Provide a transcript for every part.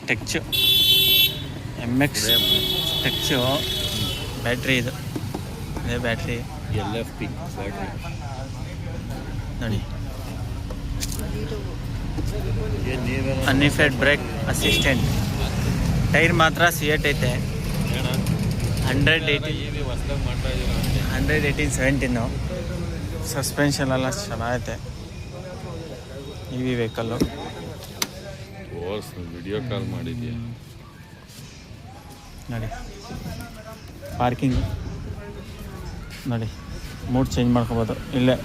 ಟೆಚ್ಚು MX ಟೆಚ್ಚು battery ಇದು ಇದೇ battery LFP battery ನೋಡಿ. ಅನ್ಇಫೆಡ್ ಬ್ರೇಕ್ ಅಸಿಸ್ಟೆಂಟ್. ಟೈರ್ ಮಾತ್ರ C8 ಐತೆ. 118/17 ಸಸ್ಪೆನ್ಷನ್ ಎಲ್ಲ ಚೆನ್ನಾಗೈತೆ. EV vehicle. ವಿಡಿಯೋ ಕಾಲ್ ಮಾಡಿದ್ಯಾ ನೋಡಿ. ಪಾರ್ಕಿಂಗ್ ನೋಡಿ, ಮೂಡ್ ಚೇಂಜ್ ಮಾಡ್ಕೋಬೋದು ಇಲ್ಲೇ.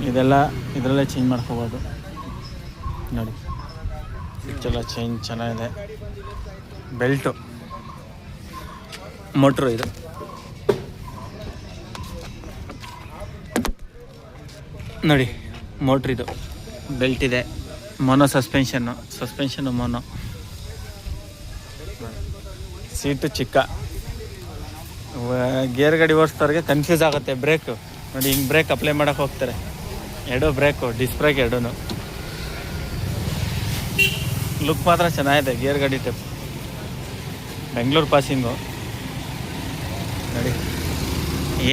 ಇದೆಲ್ಲ ಇದರಲ್ಲೇ ಚೇಂಜ್ ಮಾಡ್ಕೋಬೋದು ನೋಡಿ. ಸ್ವಿಚ್ಚೆಲ್ಲ ಚೇಂಜ್ ಚೆನ್ನಾಗಿದೆ. ಬೆಲ್ಟು ಮೋಟ್ರು ಇದು ನೋಡಿ. ಮೋಟ್ರ್ ಇದು ಬೆಲ್ಟ್ ಇದೆ. Mono suspension mono. ಸೀಟು ಚಿಕ್ಕ. ಗೇರ್ ಗಾಡಿ ಓಡಿಸ್ದವ್ರಿಗೆ ಕನ್ಫ್ಯೂಸ್ ಆಗುತ್ತೆ. ಬ್ರೇಕು ನೋಡಿ, ಹಿಂಗೆ ಬ್ರೇಕ್ ಅಪ್ಲೈ ಮಾಡೋಕೆ ಹೋಗ್ತಾರೆ. ಎರಡೂ ಬ್ರೇಕು, ಡಿಸ್ ಬ್ರೇಕ್ ಎರಡೂ. ಲುಕ್ ಮಾತ್ರ ಚೆನ್ನಾಗಿದೆ. ಗೇರ್ ಗಾಡಿ ಟೈಪ್. ಬೆಂಗಳೂರು ಪಾಸಿಂಗು ನೋಡಿ.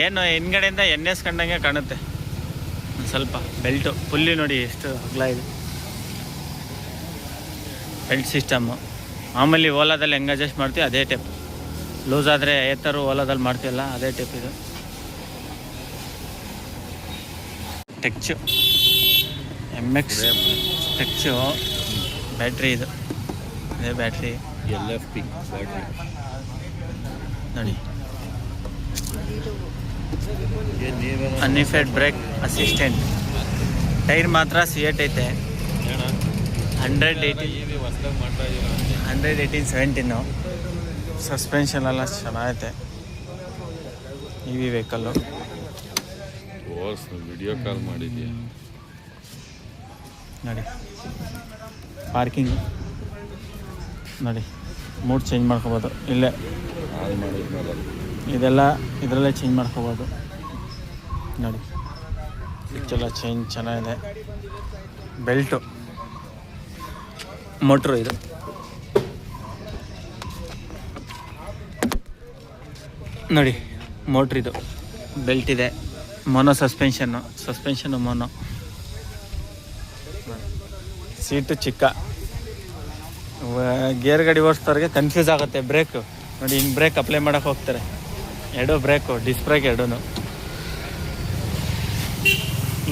ಏನು ಹಿಂದ್ಗಡೆಯಿಂದ NS ಕಂಡಂಗೆ ಕಾಣುತ್ತೆ ಸ್ವಲ್ಪ. ಬೆಲ್ಟು ಫುಲ್ಲಿ ನೋಡಿ ಎಷ್ಟು ಅಗಲ ಇದೆ. ಬೆಲ್ಟ್ ಸಿಸ್ಟಮ್ಮು ಮಾಮೂಲಿ ಓಲಾದಲ್ಲಿ ಹೆಂಗೆ ಅಡ್ಜಸ್ಟ್ ಮಾಡ್ತೀವಿ ಅದೇ ಟೈಪ್. ಲೂಸ್ ಆದರೆ ಏತರು ಓಲಾದಲ್ಲಿ ಮಾಡ್ತೀವಲ್ಲ ಅದೇ ಟೈಪ್ ಇದು. ಟೆಚ್ಚು MX ಟೆಚ್ಚು ಬ್ಯಾಟ್ರಿ ಇದು ಇದೇ ಬ್ಯಾಟ್ರಿ LFP ಬ್ಯಾಟ್ರಿ ನೋಡಿ. ಅನ್ಇಫೆಡ್ ಬ್ರೇಕ್ ಅಸಿಸ್ಟೆಂಟ್. ಟೈರ್ ಮಾತ್ರ C8 ಐತೆ. 118/17 ಸಸ್ಪೆನ್ಷನ್ ಎಲ್ಲ ಚೆನ್ನಾಗೈತೆ. EV vehicle. ವಿಡಿಯೋ ಕಾಲ್ ಮಾಡಿದ್ಯಾ ನೋಡಿ. ಪಾರ್ಕಿಂಗ್ ನೋಡಿ, ಮೂಡ್ ಚೇಂಜ್ ಮಾಡ್ಕೋಬೋದು ಇಲ್ಲೇ. ಇದೆಲ್ಲ ಇದರಲ್ಲೇ ಚೇಂಜ್ ಮಾಡ್ಕೋಬೋದು ನೋಡಿ. ಸ್ವಿಚ್ಚೆಲ್ಲ ಚೇಂಜ್ ಚೆನ್ನಾಗಿದೆ. ಬೆಲ್ಟು ಮೋಟ್ರು ಇದು ನೋಡಿ. ಮೋಟ್ರ್ ಇದು ಬೆಲ್ಟ್ ಇದೆ. Mono suspension mono. ಸೀಟು ಚಿಕ್ಕ. ಗೇರ್ ಗಾಡಿ ಓಡಿಸ್ದವ್ರಿಗೆ ಕನ್ಫ್ಯೂಸ್ ಆಗುತ್ತೆ. ಬ್ರೇಕು ನೋಡಿ, ಹಿಂಗೆ ಬ್ರೇಕ್ ಅಪ್ಲೈ ಮಾಡೋಕೆ ಹೋಗ್ತಾರೆ. ಎರಡೂ ಬ್ರೇಕು, ಡಿಸ್ ಬ್ರೇಕ್ ಎರಡೂ.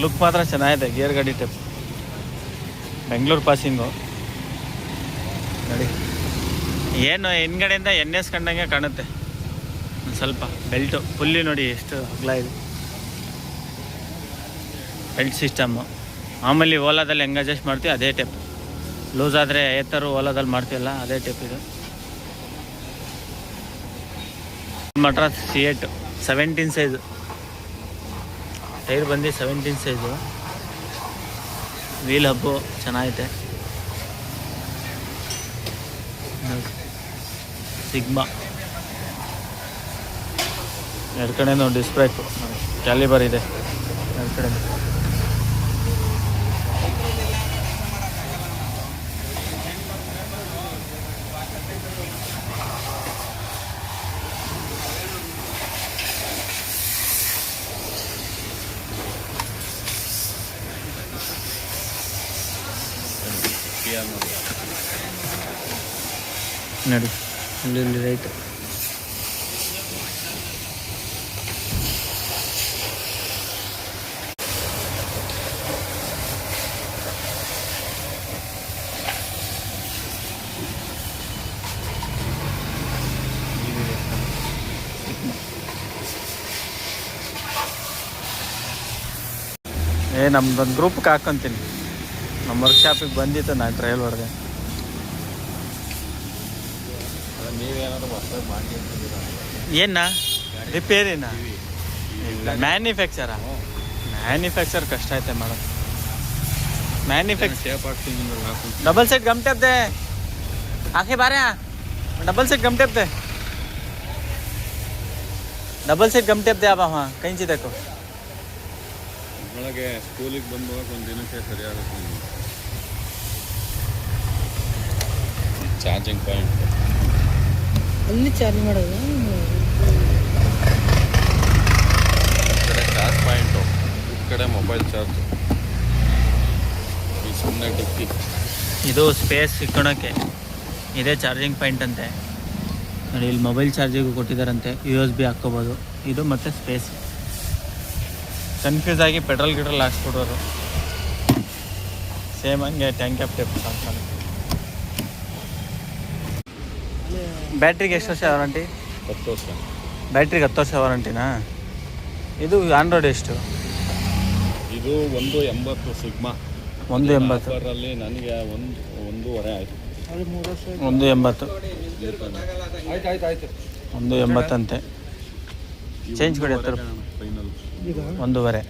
ಲುಕ್ ಮಾತ್ರ ಚೆನ್ನಾಗಿದೆ. ಗೇರ್ ಗಾಡಿ ಟೈಪ್. ಬೆಂಗಳೂರು ಪಾಸಿಂಗು ನೋಡಿ. ಏನು ಹಿಂದ್ಗಡೆಯಿಂದ NS ಕಂಡಂಗೆ ಕಾಣುತ್ತೆ ಸ್ವಲ್ಪ. ಬೆಲ್ಟು ಫುಲ್ಲಿ ನೋಡಿ ಎಷ್ಟು ಅಗಲ ಇದೆ. ಬೆಲ್ಟ್ ಸಿಸ್ಟಮ್ಮು ಮಾಮೂಲಿ ಓಲಾದಲ್ಲಿ ಹೆಂಗೆ ಅಡ್ಜಸ್ಟ್ ಮಾಡ್ತೀವಿ ಅದೇ ಟೈಪ್. ಲೂಸ್ ಆದರೆ ಏತರು ಓಲಾದಲ್ಲಿ ಮಾಡ್ತೀವಲ್ಲ ಅದೇ ಟೈಪ್ ಇದು. ಮಾತ್ರ C8 17 ಸೈಜು. ಟೈರ್ ಬಂದು 17 ಸೈಜು. ವೀಲ್ ಹಬ್ಬು ಚೆನ್ನಾಗೈತೆ. ಸಿಗ್ಮಾ ಎರಡು ಕಡೆನೂ ಡಿಸ್ ಬ್ರೇಕು. ಕ್ಯಾಲಿಬರ್ ಇದೆ ಎರಡು ಕಡೆ. ನೋಡಿ ಇಲ್ಲಿ ರೈಟ್. ನಮ್ದೊಂದು ಗ್ರೂಪ್ಗೆ ಹಾಕ್ಕೊಂತೀನಿ. ನಮ್ಮ ವರ್ಕ್ಶಾಪಿಗೆ ಬಂದಿತ್ತು, ನಾನು ಟ್ರಯಲ್ ಹೊಡೆದೆ. ನೀವೇನಾದ್ರು ಹೊಸದಾಗಿ ಮಾಡಿ ಏನ ರಿಪೇರಿನ? ಇಲ್ಲ, ಮ್ಯಾನುಫ್ಯಾಕ್ಚರ್ ಕಷ್ಟ ಐತೆ ಮಾಡೋದು. डबल सेट गम टेप दे आखे बारे डबल सेट गम टेप दे डबल सेट गम टेप दे आप वहाँ कहीं ची देखो ಸ್ಕೂಲಿಗೆ ಬಂದು ಒಂದು ದಿನಕ್ಕೆ ಸರಿಯಾಗುತ್ತೆ. Charging point. ಅಲ್ಲಿ ಚಾರ್ಜ್ ಮಾಡೋದು. ಈ ಕಡೆ ಚಾರ್ಜ್ ಪಾಯಿಂಟು, ಈ ಕಡೆ ಮೊಬೈಲ್ ಚಾರ್ಜ್. ಈ ಸುಮ್ಮನೆ ಡಿಕ್ಕಿ. ಇದು ಸ್ಪೇಸ್ ಇಟ್ಕೊಳಕ್ಕೆ ಇದೇ ಚಾರ್ಜಿಂಗ್ ಪಾಯಿಂಟ್ ಅಂತೆ ನೋಡಿ. ಇಲ್ಲಿ ಮೊಬೈಲ್ ಚಾರ್ಜಿಗೂ ಕೊಟ್ಟಿದ್ದಾರಂತೆ, USB ಹಾಕ್ಕೋಬೋದು. ಇದು ಮತ್ತು ಸ್ಪೇಸ್. ಕನ್ಫ್ಯೂಸ್ ಆಗಿ ಪೆಟ್ರೋಲ್ ಹಾಕ್ಸ್ಕೊಡೋರು. ಸೇಮ್ ಹಂಗೆ ಟ್ಯಾಂಕ್ ಆಫ್ ಟೇಪ್ ಸಾಕು. ಬ್ಯಾಟ್ರಿಗೆ ಎಷ್ಟು ವರ್ಷ ವಾರಂಟಿ? 10 ವರ್ಷ. ಬ್ಯಾಟ್ರಿಗೆ 10 ವರ್ಷ ವಾರಂಟಿನಾ? ಇದು ಆನ್-ರೋಡ್ ಎಷ್ಟು? ಇದು 180 ಸಿಗ್ಮಾ. 180. ಆಫರಲ್ಲಿ ನನಗೆ 1.5 ಆಯಿತು. 180. ಆಯ್ತು 180 ಅಂತೆ. ಚೇಂಜ್ ಕೊಡಿ 10 ರೂಪಾಯಿ. ಫೈನಲ್ 1.5.